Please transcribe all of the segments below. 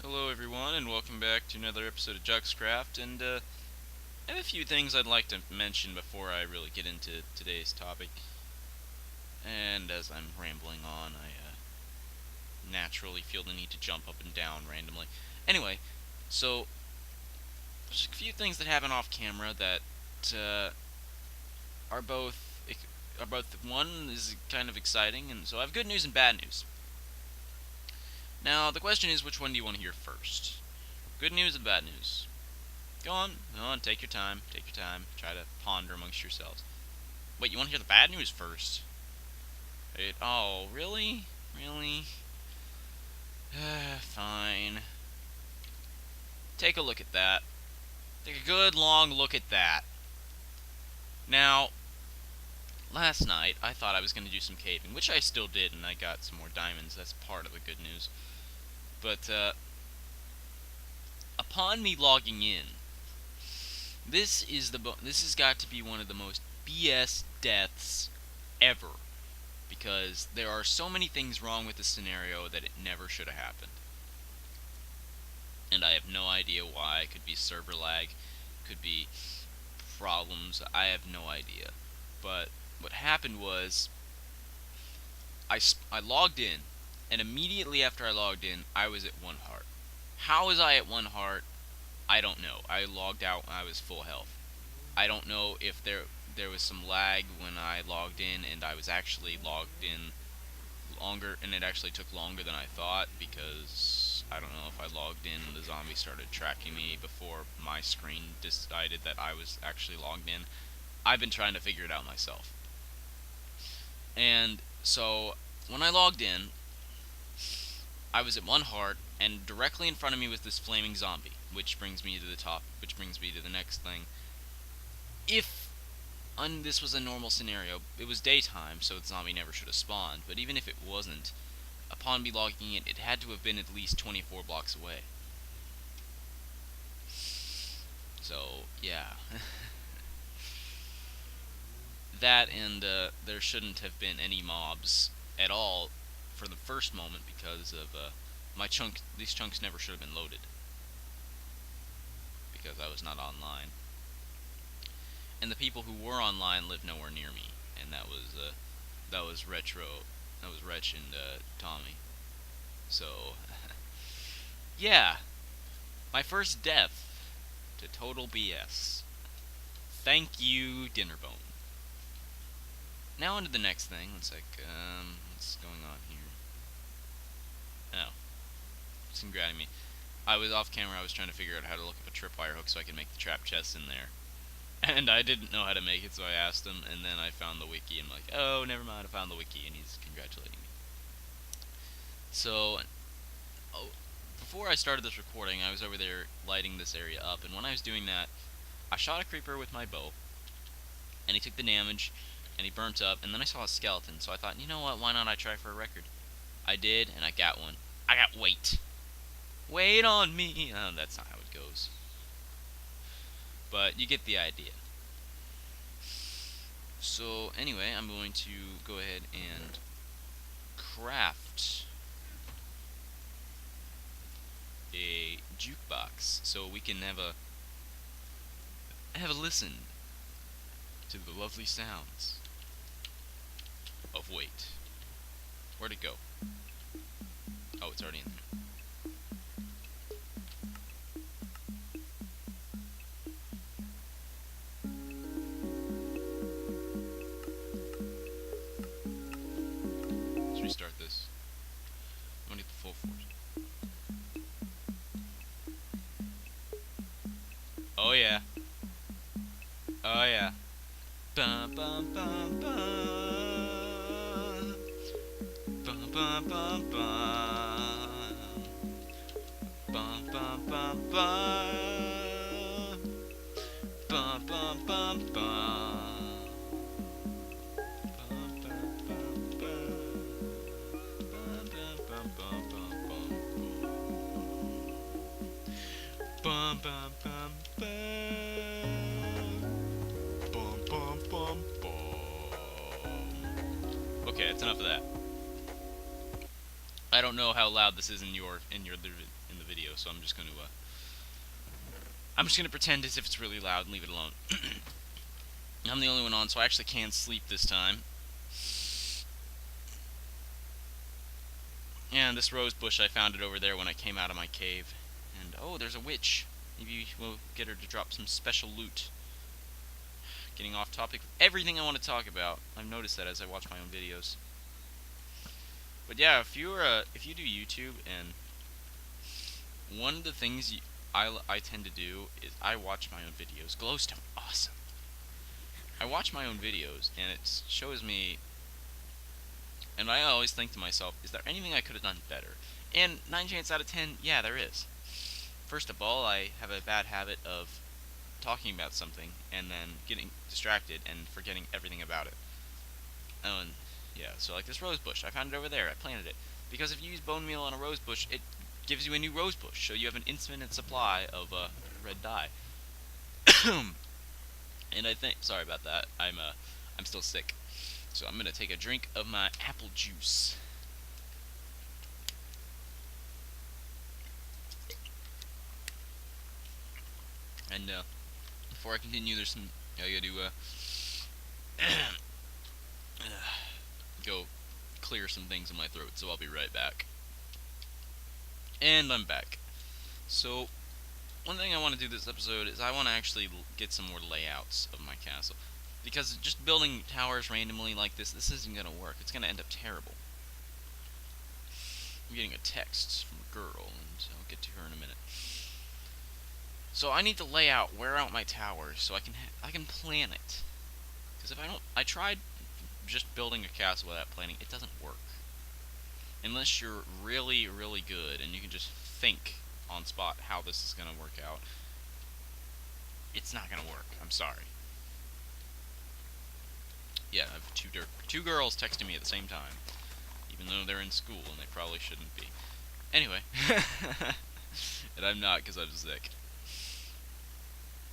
Hello everyone, and welcome back to another episode of Juxcraft, and I have a few things I'd like to mention before I really get into today's topic. And as I'm rambling on, I naturally feel the need to jump up and down randomly. Anyway, so there's a few things that happen off camera that are both one is kind of exciting, and so I have good news and bad news. Now the question is, which one do you want to hear first? Good news and bad news? Go on, take your time, try to ponder amongst yourselves. Wait, you want to hear the bad news first? Oh, really? Really? Fine. Take a look at that. Take a good long look at that. Now, last night, I thought I was going to do some caving, which I still did, and I got some more diamonds. That's part of the good news. But, upon me logging in, this has got to be one of the most BS deaths ever, because there are so many things wrong with the scenario that it never should have happened. And I have no idea why. It could be server lag, could be problems, I have no idea. But what happened was, I logged in, and immediately after I logged in, I was at 1 heart. How was I at 1 heart? I don't know. I logged out when I was full health. I don't know if there was some lag when I logged in, and I was actually logged in longer, and it actually took longer than I thought, because I don't know if I logged in and the zombie started tracking me before my screen decided that I was actually logged in. I've been trying to figure it out myself. And so when I logged in, I was at 1 heart, and directly in front of me was this flaming zombie, which brings me to the next thing. If this was a normal scenario, it was daytime, so the zombie never should have spawned, but even if it wasn't, upon me logging in, it had to have been at least 24 blocks away. So, yeah. That, and there shouldn't have been any mobs at all for the first moment, because of these chunks never should have been loaded, because I was not online. And the people who were online lived nowhere near me, and that was Wretch and Tommy. So, yeah, my first death to total BS. Thank you, Dinnerbone. Now on to the next thing. What's going on here? Oh, it's grabbing me. I was off camera. I was trying to figure out how to look up a tripwire hook so I could make the trap chest in there. And I didn't know how to make it, so I asked him, and then I found the wiki, and I'm like, oh, never mind, I found the wiki, and he's congratulating me. So, before I started this recording, I was over there lighting this area up, and when I was doing that, I shot a creeper with my bow, and he took the damage, and he burnt up, and then I saw a skeleton, so I thought, you know what, why not I try for a record? I did, and I got one. I got weight. Wait on me! Oh, that's not how it goes. But you get the idea. So anyway, I'm going to go ahead and craft a jukebox so we can have a listen to the lovely sounds of weight. Where'd it go? Oh, it's already in there. Restart this. I'm gonna get the full force. Oh yeah. Oh yeah. Bum bum bum bum. Bum bum bum bum. Bum bum bum bum. Bum bum bum bum. Bum bum bum bum. Bum bum bum bum. Okay, that's enough of that. I don't know how loud this is in the video, so I'm just gonna pretend as if it's really loud and leave it alone. I'm the only one on, so I actually can sleep this time. And this rose bush, I found it over there when I came out of my cave. And oh, there's a witch. Maybe we'll get her to drop some special loot. Getting off topic with everything I want to talk about. I've noticed that as I watch my own videos. But yeah, if you do YouTube, and one of the things I tend to do is I watch my own videos. Glowstone, awesome. I watch my own videos, and it shows me, and I always think to myself, is there anything I could have done better? And 9 chances out of 10, yeah, there is. First of all, I have a bad habit of talking about something and then getting distracted and forgetting everything about it. Oh, and yeah, so like this rose bush, I found it over there, I planted it. Because if you use bone meal on a rose bush, it gives you a new rose bush, so you have an infinite supply of red dye. And I think, sorry about that, I'm still sick. So I'm gonna take a drink of my apple juice. And before I continue, there's some I gotta do go clear some things in my throat, so I'll be right back. And I'm back. So one thing I want to do this episode is I want to actually get some more layouts of my castle, because just building towers randomly like this isn't gonna work. It's gonna end up terrible. I'm getting a text from a girl, and I'll get to her in a minute. So I need to lay out, wear out my towers so I can plan it. Because if I tried just building a castle without planning, it doesn't work. Unless you're really, really good and you can just think on spot how this is gonna work out, it's not gonna work. I'm sorry. Yeah, I have two girls texting me at the same time, even though they're in school and they probably shouldn't be. Anyway, and I'm not, because I'm sick,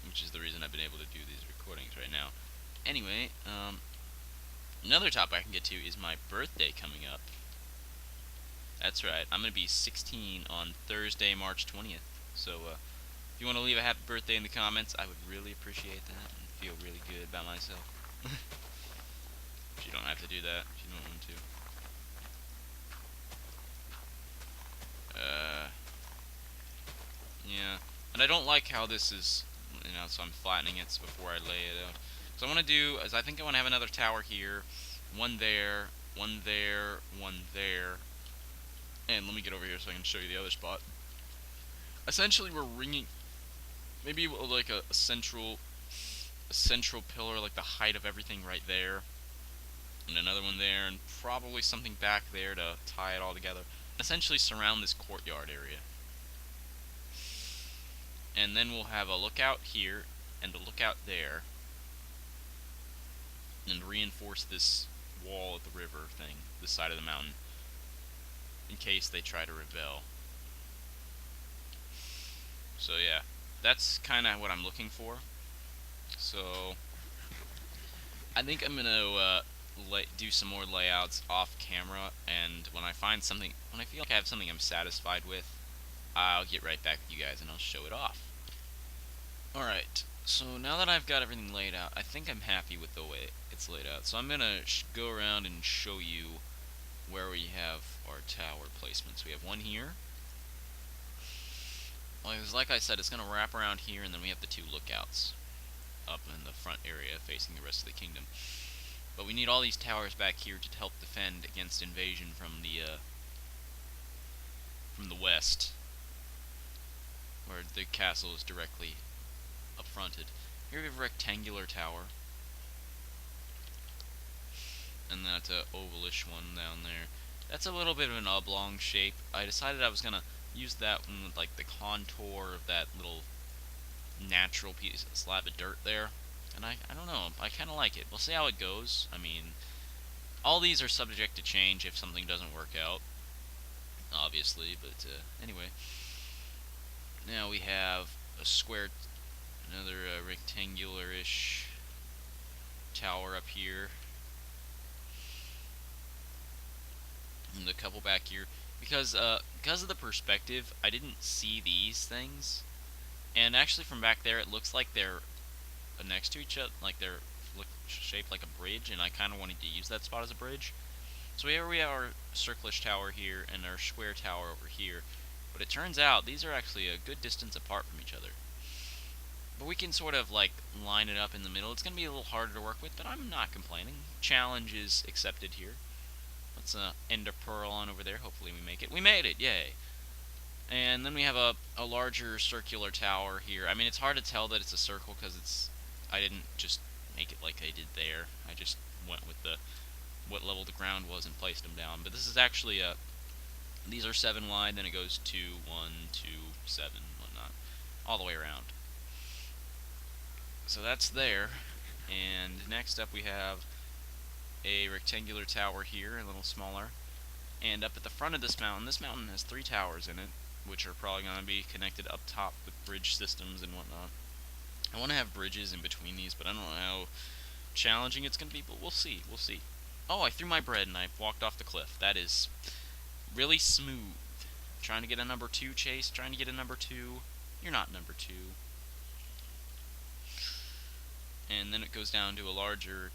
which is the reason I've been able to do these recordings right now. Anyway, another topic I can get to is my birthday coming up. That's right, I'm going to be 16 on Thursday, March 20th. So, if you want to leave a happy birthday in the comments, I would really appreciate that and feel really good about myself. But you don't have to do that if you don't want to. Yeah, and I don't like how this is, so I'm flattening it before I lay it out. So what I want to do is I think I want to have another tower here, one there, one there, one there, and let me get over here so I can show you the other spot. Essentially, we're ringing, maybe like a central pillar, like the height of everything right there, and another one there, and probably something back there to tie it all together. Essentially surround this courtyard area. And then we'll have a lookout here and a lookout there, and reinforce this wall at the river thing, this side of the mountain, in case they try to rebel. So yeah, that's kind of what I'm looking for. So I think I'm gonna do some more layouts off camera, and when I find something, when I feel like I have something I'm satisfied with, I'll get right back with you guys and I'll show it off. Alright, so now that I've got everything laid out, I think I'm happy with the way it's laid out. So I'm gonna go around and show you where we have our tower placements. We have one here. Like I said, it's gonna wrap around here, and then we have the two lookouts up in the front area facing the rest of the kingdom. But we need all these towers back here to help defend against invasion from the west, where the castle is directly up fronted. Here we have a rectangular tower, and that's a ovalish one down there. That's a little bit of an oblong shape. I decided I was gonna use that one with like the contour of that little natural piece, slab of dirt there. And I don't know, I kind of like it. We'll see how it goes. I mean, all these are subject to change if something doesn't work out, obviously, but anyway. Now we have a square, another rectangular-ish tower up here. And a couple back here. because of the perspective, I didn't see these things, and actually from back there, it looks like they're next to each other, like they're shaped like a bridge, and I kind of wanted to use that spot as a bridge. So here we have our circlish tower here and our square tower over here, but it turns out these are actually a good distance apart from each other. But we can sort of like line it up in the middle. It's going to be a little harder to work with, but I'm not complaining. Challenge is accepted here. Let's end a pearl on over there. Hopefully we make it. We made it! Yay! And then we have a larger circular tower here. I mean, it's hard to tell that it's a circle because I didn't just make it like I did there. I just went with what level the ground was and placed them down. But this is actually these are 7 wide, then it goes 2, 1, 2, 7, whatnot, all the way around. So that's there. And next up we have a rectangular tower here, a little smaller. And up at the front of this mountain has 3 towers in it, which are probably going to be connected up top with bridge systems and whatnot. I want to have bridges in between these, but I don't know how challenging it's going to be, but we'll see, we'll see. Oh, I threw my bread and I walked off the cliff. That is really smooth. Trying to get a number 2, Chase, trying to get a number 2. You're not number 2. And then it goes down to a larger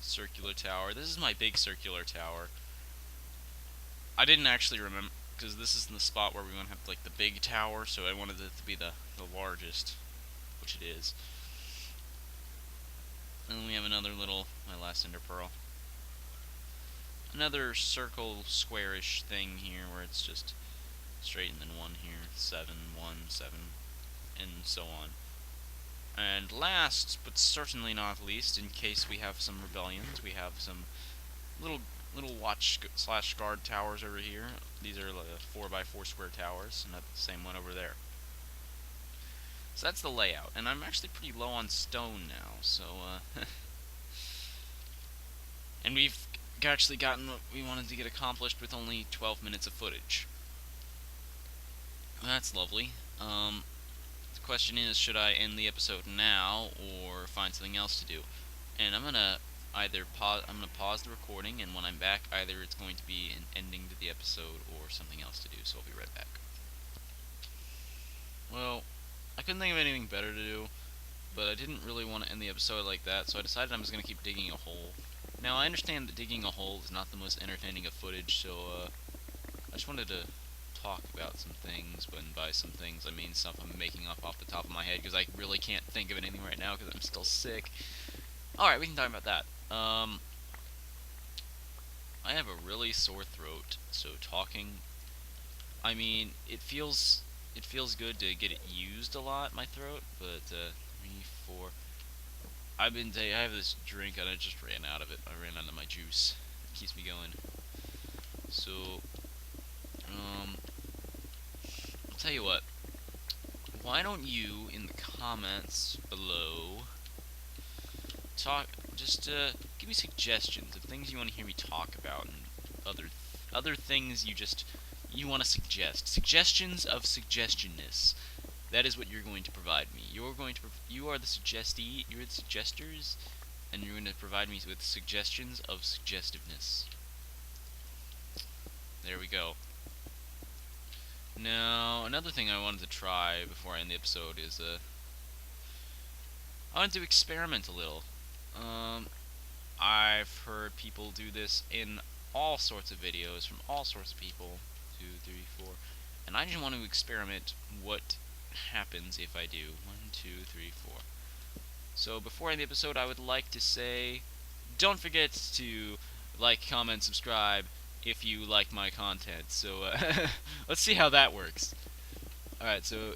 circular tower. This is my big circular tower. I didn't actually remember, because this is the spot where we want to have like the big tower, so I wanted it to be the largest, which it is. And then we have another little, my last ender pearl. Another circle, squarish thing here, where it's just straight and then 1 here, 7, 1, 7, and so on. And last, but certainly not least, in case we have some rebellions, we have some little watch / guard towers over here. These are 4x4 square towers, and that's the same one over there. So that's the layout, and I'm actually pretty low on stone now, so and we've actually gotten what we wanted to get accomplished with only 12 minutes of footage. That's lovely. The question is, should I end the episode now or find something else to do? And I'm gonna pause the recording, and when I'm back, either it's going to be an ending to the episode or something else to do, so I'll be right back. Well, I couldn't think of anything better to do, but I didn't really want to end the episode like that, so I decided I'm just going to keep digging a hole. Now, I understand that digging a hole is not the most entertaining of footage, so I just wanted to talk about some things, and by some things I mean stuff I'm making up off the top of my head, because I really can't think of anything right now because I'm still sick. Alright, we can talk about that. I have a really sore throat, so talking, I mean, it feels good to get it used a lot, my throat, but 3, 4, I have this drink and I just ran out of it. I ran out of my juice. It keeps me going. So, I'll tell you what, why don't you, in the comments below, give me suggestions of things you want to hear me talk about, and other things you want to suggest. Suggestions of suggestionness. That is what you're going to provide me. You are the suggestee, you're the suggesters, and you're going to provide me with suggestions of suggestiveness. There we go. Now, another thing I wanted to try before I end the episode is, I wanted to experiment a little. I've heard people do this in all sorts of videos from all sorts of people. 2, 3, 4. And I just want to experiment what happens if I do 1, 2, 3, 4. So before I end the episode, I would like to say, don't forget to like, comment, subscribe if you like my content. So let's see how that works. Alright, so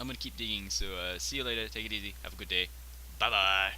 I'm gonna keep digging, so see you later, take it easy, have a good day, bye bye.